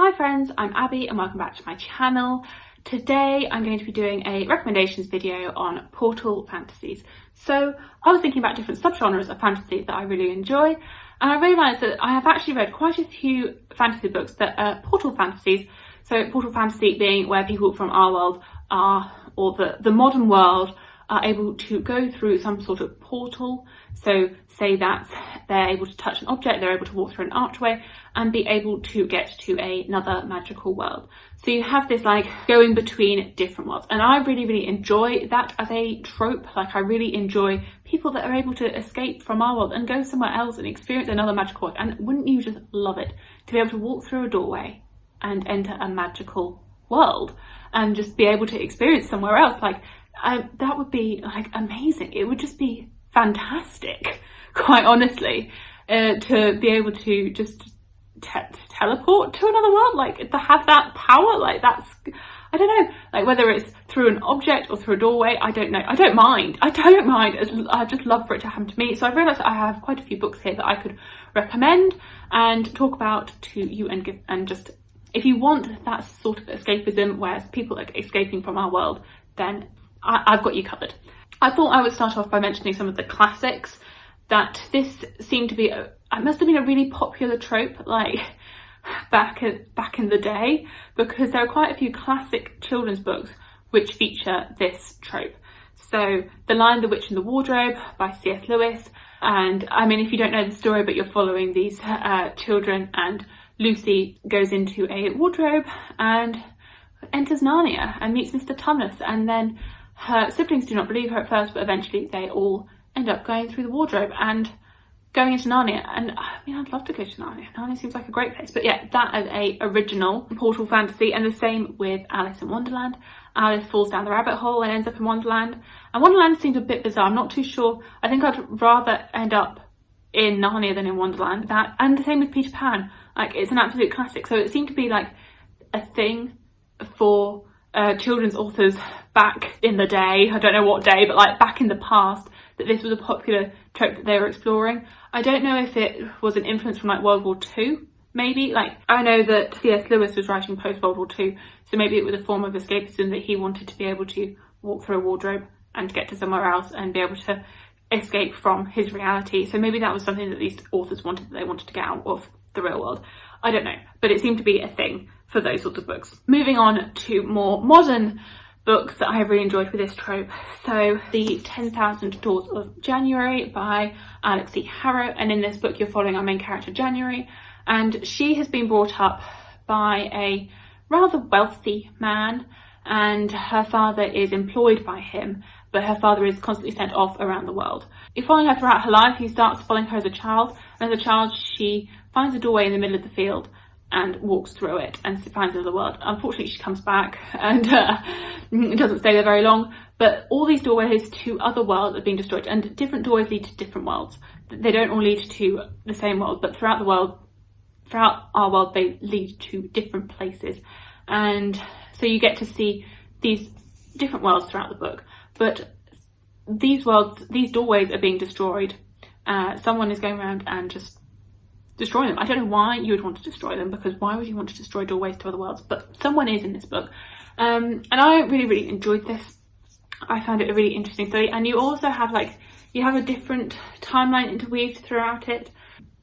Hi friends, I'm Abby and welcome back to my channel. Today I'm going to be doing a recommendations video on portal fantasies. So I was thinking about different subgenres of fantasy that I really enjoy, and I realised that I have actually read quite a few fantasy books that are portal fantasies. So portal fantasy being where people from our world are, or the modern world, are able to go through some sort of portal. So say that they're able to touch an object, they're able to walk through an archway and be able to get to another magical world. So you have this like going between different worlds, and I really enjoy that as a trope. Like I really enjoy people that are able to escape from our world and go somewhere else and experience another magical world. And wouldn't you just love it to be able to walk through a doorway and enter a magical world and just be able to experience somewhere else? Like that would be like amazing. It would just be fantastic, quite honestly, to be able to just teleport to another world, like to have that power. Like that's, I don't know, like whether it's through an object or through a doorway, I don't know. I don't mind. I just love for it to happen to me. So I realised I have quite a few books here that I could recommend and talk about to you and give, and just, if you want that sort of escapism where people are escaping from our world, then I've got you covered. I thought I would start off by mentioning some of the classics. That this seemed to be, it must have been a really popular trope, like back in the day, because there are quite a few classic children's books which feature this trope. So The Lion, the Witch and the Wardrobe by C.S. Lewis. And I mean, if you don't know the story, but you're following these children, and Lucy goes into a wardrobe and enters Narnia and meets Mr. Tumnus, and then her siblings do not believe her at first, but eventually they all end up going through the wardrobe and going into Narnia. And I mean, I'd love to go to Narnia. Narnia seems like a great place. But yeah, that is a original portal fantasy, and the same with Alice in Wonderland. Alice falls down the rabbit hole and ends up in Wonderland. And Wonderland seems a bit bizarre. I'm not too sure. I think I'd rather end up in Narnia than in Wonderland. That, and the same with Peter Pan. Like, it's an absolute classic. So it seemed to be like a thing for children's authors back in the day. I don't know what day, but like back in the past, that this was a popular trope that they were exploring. I don't know if it was an influence from like World War II, maybe. Like I know that C.S. Lewis was writing post World War II, so maybe it was a form of escapism that he wanted to be able to walk through a wardrobe and get to somewhere else and be able to escape from his reality. So maybe that was something that these authors wanted, that they wanted to get out of the real world. I don't know, but it seemed to be a thing for those sorts of books. Moving on to more modern books that I have really enjoyed with this trope. So The 10,000 Doors of January by Alex C. Harrow, and in this book you're following our main character January, and she has been brought up by a rather wealthy man, and her father is employed by him, but her father is constantly sent off around the world. You're following her throughout her life. He starts following her as a child, and as a child she finds a doorway in the middle of the field and walks through it and finds another world. Unfortunately, she comes back and doesn't stay there very long. But all these doorways to other worlds are being destroyed, and different doorways lead to different worlds. They don't all lead to the same world, but throughout our world, they lead to different places. And so you get to see these different worlds throughout the book. But these doorways are being destroyed. Someone is going around and just destroy them. I don't know why you would want to destroy them, because why would you want to destroy doorways to other worlds? But someone is in this book. And I really enjoyed this. I found it a really interesting story. And you also have you have a different timeline interweaved throughout it.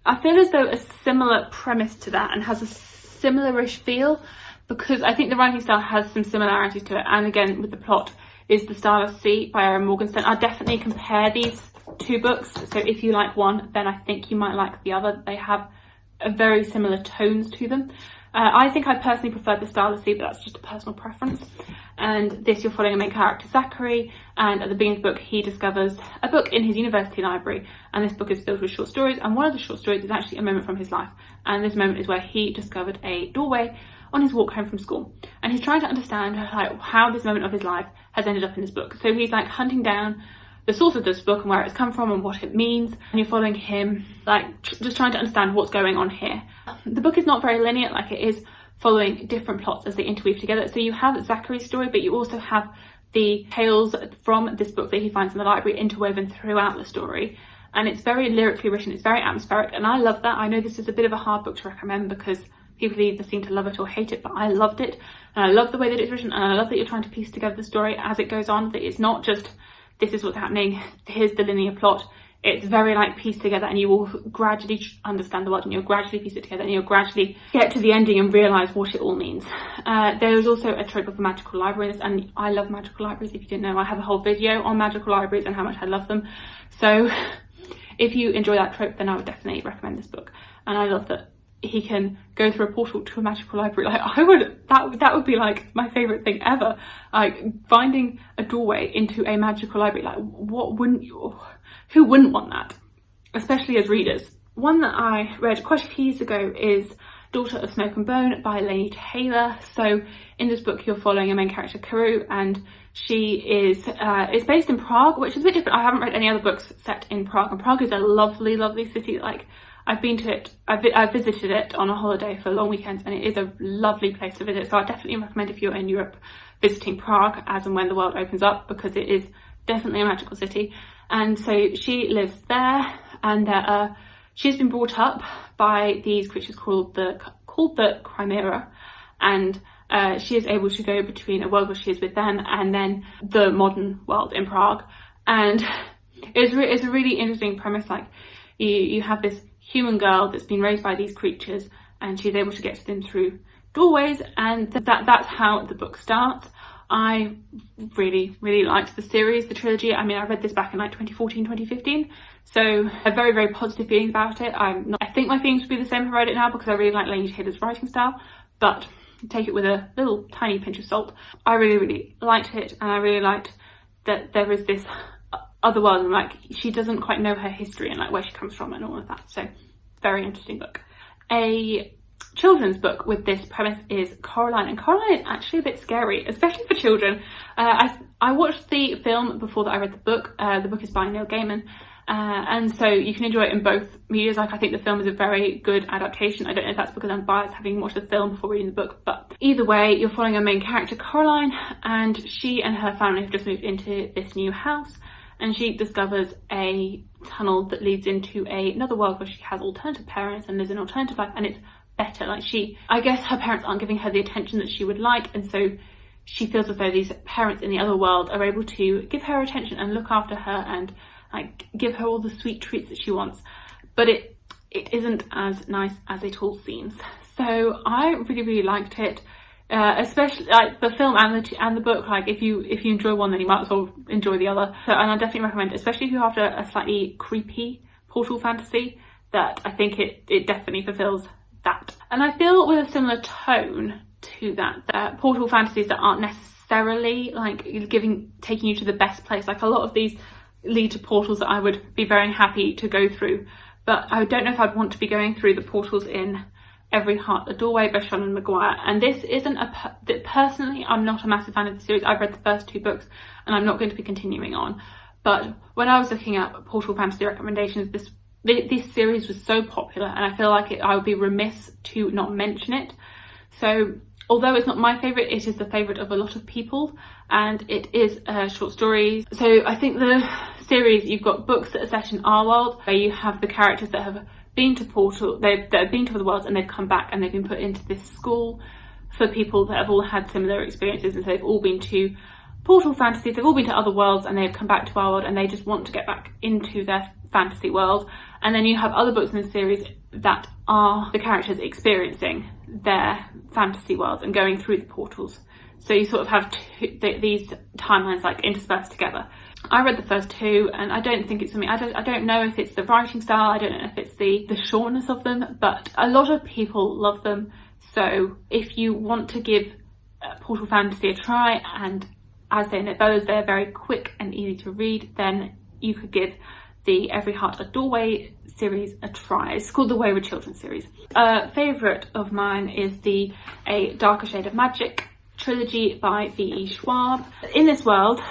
I feel as though a similar premise to that, and has a similar-ish feel, because I think the writing style has some similarities to it. And again, with the plot, is The Starless Sea by Erin Morgenstern. I'll definitely compare these two books, so if you like one, then I think you might like the other. They have a very similar tones to them. I think I personally prefer The Starless Sea, but that's just a personal preference. And this, you're following a main character, Zachary, and at the beginning of the book he discovers a book in his university library, and this book is filled with short stories, and one of the short stories is actually a moment from his life, and this moment is where he discovered a doorway on his walk home from school, and he's trying to understand how this moment of his life has ended up in this book. So he's hunting down the source of this book and where it's come from and what it means, and you're following him just trying to understand what's going on here. The book is not very linear, it is following different plots as they interweave together. So you have Zachary's story, but you also have the tales from this book that he finds in the library interwoven throughout the story, and it's very lyrically written, it's very atmospheric, and I love that. I know this is a bit of a hard book to recommend because people either seem to love it or hate it, but I loved it, and I love the way that it's written, and I love that you're trying to piece together the story as it goes on, that it's not just this is what's happening, here's the linear plot. It's very like pieced together, and you will gradually understand the world, and you'll gradually piece it together, and you'll gradually get to the ending and realise what it all means. There is also a trope of a magical library in this, and I love magical libraries. If you didn't know, I have a whole video on magical libraries and how much I love them. So if you enjoy that trope, then I would definitely recommend this book. And I love that he can go through a portal to a magical library. Like, that would be like my favourite thing ever. Like, finding a doorway into a magical library. Like, who wouldn't want that? Especially as readers. One that I read quite a few years ago is Daughter of Smoke and Bone by Laini Taylor. So in this book, you're following a main character, Karou, and she is based in Prague, which is a bit different. I haven't read any other books set in Prague, and Prague is a lovely, lovely city. Like, I've been to it, I've visited it on a holiday for long weekends, and it is a lovely place to visit. So I definitely recommend, if you're in Europe, visiting Prague as and when the world opens up, because it is definitely a magical city. And so she lives there, and she's been brought up by these creatures called the Chimera, and she is able to go between a world where she is with them and then the modern world in Prague. And it's a really interesting premise. Like, you have this human girl that's been raised by these creatures, and she's able to get to them through doorways, and that's how the book starts. I really, really liked the series, the trilogy. I mean, I read this back in like 2014, 2015, so I have very, very positive feelings about it. I think my feelings would be the same if I read it now, because I really like Laini Taylor's writing style, but take it with a little tiny pinch of salt. I really, really liked it, and I really liked that there is this other world, and like, she doesn't quite know her history and like where she comes from and all of that. So very interesting book. A children's book with this premise is Coraline, and Coraline is actually a bit scary, especially for children. I watched the film before that I read the book. The book is by Neil Gaiman, and so you can enjoy it in both medias. Like, I think the film is a very good adaptation. I don't know if that's because I'm biased having watched the film before reading the book, but either way, you're following a main character, Coraline, and she and her family have just moved into this new house, and she discovers a tunnel that leads into another world where she has alternative parents and lives an alternative life, and it's better. Like, I guess her parents aren't giving her the attention that she would like, and so she feels as though these parents in the other world are able to give her attention and look after her and like give her all the sweet treats that she wants. But it isn't as nice as it all seems. So I really, really liked it, especially like the film and the book. Like, if you enjoy one, then you might as well enjoy the other. So, and I definitely recommend it, especially if you're after a slightly creepy portal fantasy. That I think it definitely fulfills that. And I feel with a similar tone to that portal fantasies that aren't necessarily like taking you to the best place. Like, a lot of these lead to portals that I would be very happy to go through, but I don't know if I'd want to be going through the portals in Every Heart a Doorway by Sean Maguire. And this isn't personally, I'm not a massive fan of the series. I've read the first 2 books and I'm not going to be continuing on. But when I was looking at portal fantasy recommendations, this series was so popular, and I feel like I would be remiss to not mention it. So although it's not my favourite, it is the favourite of a lot of people, and it is short stories. So I think the series, you've got books that are set in our world, where you have the characters that have been to that have been to other worlds, and they've come back and they've been put into this school for people that have all had similar experiences, and so they've all been to portal fantasies, they've all been to other worlds, and they've come back to our world, and they just want to get back into their fantasy world. And then you have other books in the series that are the characters experiencing their fantasy worlds and going through the portals. So you sort of have these timelines like interspersed together. I read the first 2, and I don't think it's for me. I don't know if it's the writing style, I don't know if it's the shortness of them, but a lot of people love them. So if you want to give portal fantasy a try, and as they're very quick and easy to read, then you could give the Every Heart a Doorway series a try. It's called the Wayward Children series. A favourite of mine is the A Darker Shade of Magic trilogy by V.E. Schwab. In this world,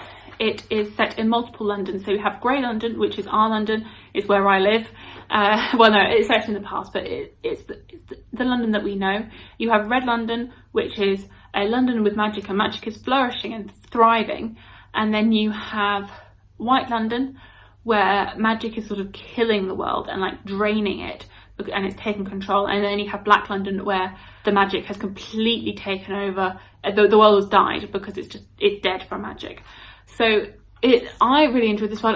it is set in multiple Londons. So you have Grey London, which is our London, is where I live. Well, no, it's set in the past, but it's the London that we know. You have Red London, which is a London with magic, and magic is flourishing and thriving. And then you have White London, where magic is sort of killing the world and like draining it, and it's taken control. And then you have Black London, where the magic has completely taken over. The world has died because it's dead from magic. So I really enjoyed this one.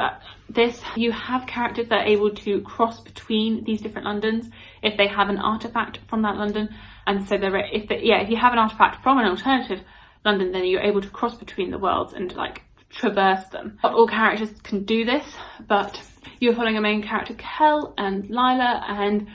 You have characters that are able to cross between these different Londons if they have an artifact from that London. And so if you have an artifact from an alternative London, then you're able to cross between the worlds and like traverse them. Not all characters can do this, but you're following a main character, Kel and Lila and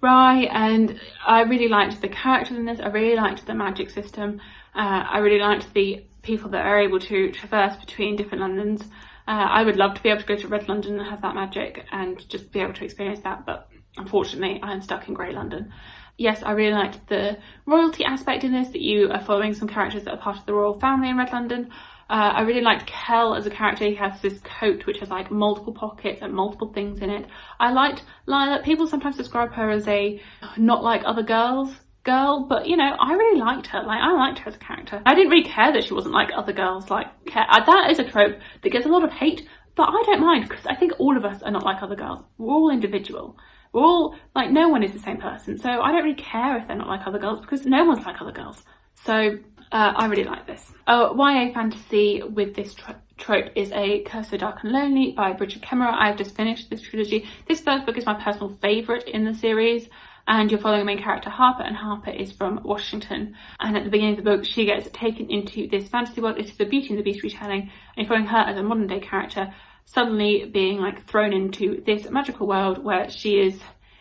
Rye, and I really liked the characters in this. I really liked the magic system. I really liked the people that are able to traverse between different Londons. I would love to be able to go to Red London and have that magic and just be able to experience that, but unfortunately I'm stuck in Grey London. Yes, I really liked the royalty aspect in this, that you are following some characters that are part of the royal family in Red London. I really liked Kel as a character. He has this coat which has like multiple pockets and multiple things in it. I liked Lila. People sometimes describe her as a not like other girls girl, but you know, I really liked her. Like, I liked her as a character. I didn't really care that she wasn't like other girls. Like, that is a trope that gets a lot of hate, but I don't mind, because I think all of us are not like other girls. We're all individual. We're all like, no one is the same person. So I don't really care if they're not like other girls, because no one's like other girls. So I really like this. YA fantasy with this trope is A Curse So Dark and Lonely by Bridget Kemmerer. I've just finished this trilogy. This first book is my personal favourite in the series, and you're following a main character, Harper, and Harper is from Washington. And at the beginning of the book, she gets taken into this fantasy world. It is the Beauty and the Beast retelling, and you're following her as a modern day character, suddenly being like thrown into this magical world where she is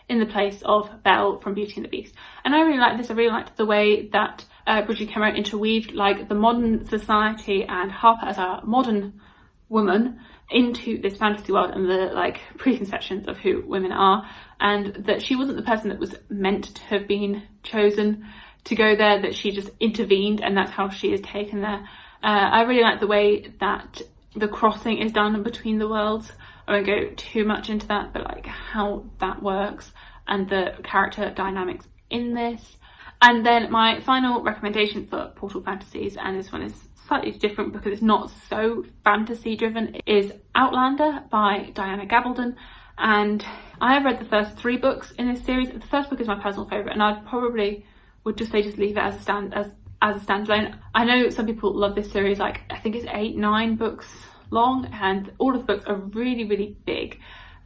in the place of Belle from Beauty and the Beast. And I really like this. I really liked the way that Bridget Kemmerer interweaved like the modern society and Harper as a modern woman into this fantasy world and the like preconceptions of who women are, and that she wasn't the person that was meant to have been chosen to go there, that she just intervened and that's how she is taken there. I really like the way that the crossing is done between the worlds. I won't go too much into that, but like how that works and the character dynamics in this. And then my final recommendation for Portal Fantasies, and this one is slightly different because it's not so fantasy driven, is Outlander by Diana Gabaldon. And I have read the first 3 books in this series. The first book is my personal favourite, and I probably would just leave it as a standalone. I know some people love this series, like I think it's 8-9 books long, and all of the books are really, really big.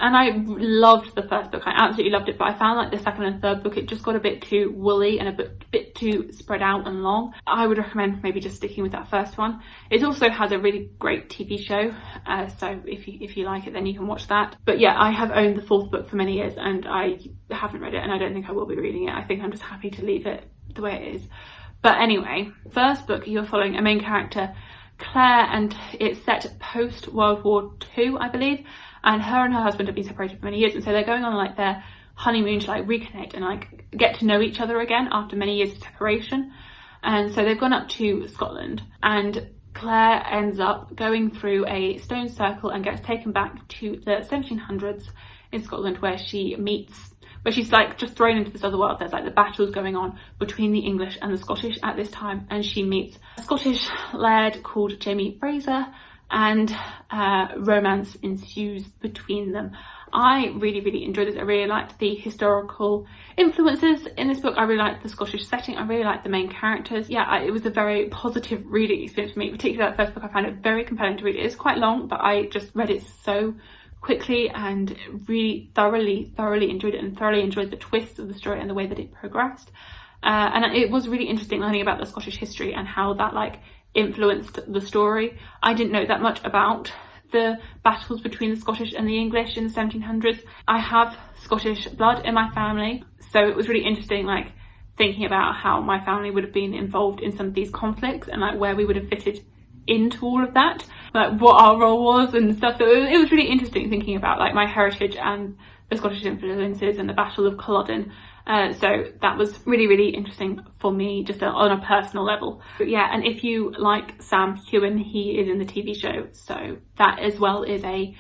And I loved the first book. I absolutely loved it, but I found like the second and third book, it just got a bit too woolly and a bit too spread out and long. I would recommend maybe just sticking with that first one. It also has a really great TV show, so if you like it, then you can watch that. But yeah, I have owned the 4th book for many years and I haven't read it, and I don't think I will be reading it. I think I'm just happy to leave it the way it is. But anyway, first book, you're following a main character, Claire, and it's set post World War II, I believe. And her husband have been separated for many years, and so they're going on like their honeymoon to like reconnect and like get to know each other again after many years of separation. And so they've gone up to Scotland, and Claire ends up going through a stone circle and gets taken back to the 1700s in Scotland, where she's like just thrown into this other world. There's like the battles going on between the English and the Scottish at this time, and she meets a Scottish laird called Jamie Fraser, and romance ensues between them. I really, really enjoyed this. I really liked the historical influences in this book. I really liked the Scottish setting. I really liked the main characters. Yeah, it was a very positive reading experience for me, particularly that first book. I found it very compelling to read. It is quite long, but I just read it so quickly and really thoroughly enjoyed it, and thoroughly enjoyed the twists of the story and the way that it progressed. And it was really interesting learning about the Scottish history and how that like influenced the story. I didn't know that much about the battles between the Scottish and the English in the 1700s. I have Scottish blood in my family, so it was really interesting like thinking about how my family would have been involved in some of these conflicts and like where we would have fitted into all of that, like what our role was and stuff. So it was really interesting thinking about like my heritage and the Scottish influences and the Battle of Culloden. So that was really, really interesting for me, just on a personal level. But yeah, and if you like Sam Heughan, he is in the TV show, so that as well is a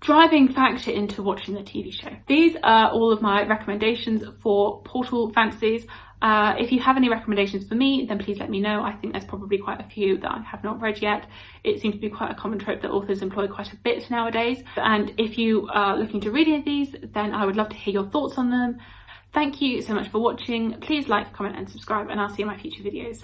driving factor into watching the TV show. These are all of my recommendations for Portal Fantasies. If you have any recommendations for me, then please let me know. I think there's probably quite a few that I have not read yet. It seems to be quite a common trope that authors employ quite a bit nowadays. And if you are looking to read any of these, then I would love to hear your thoughts on them. Thank you so much for watching. Please like, comment and subscribe, and I'll see you in my future videos.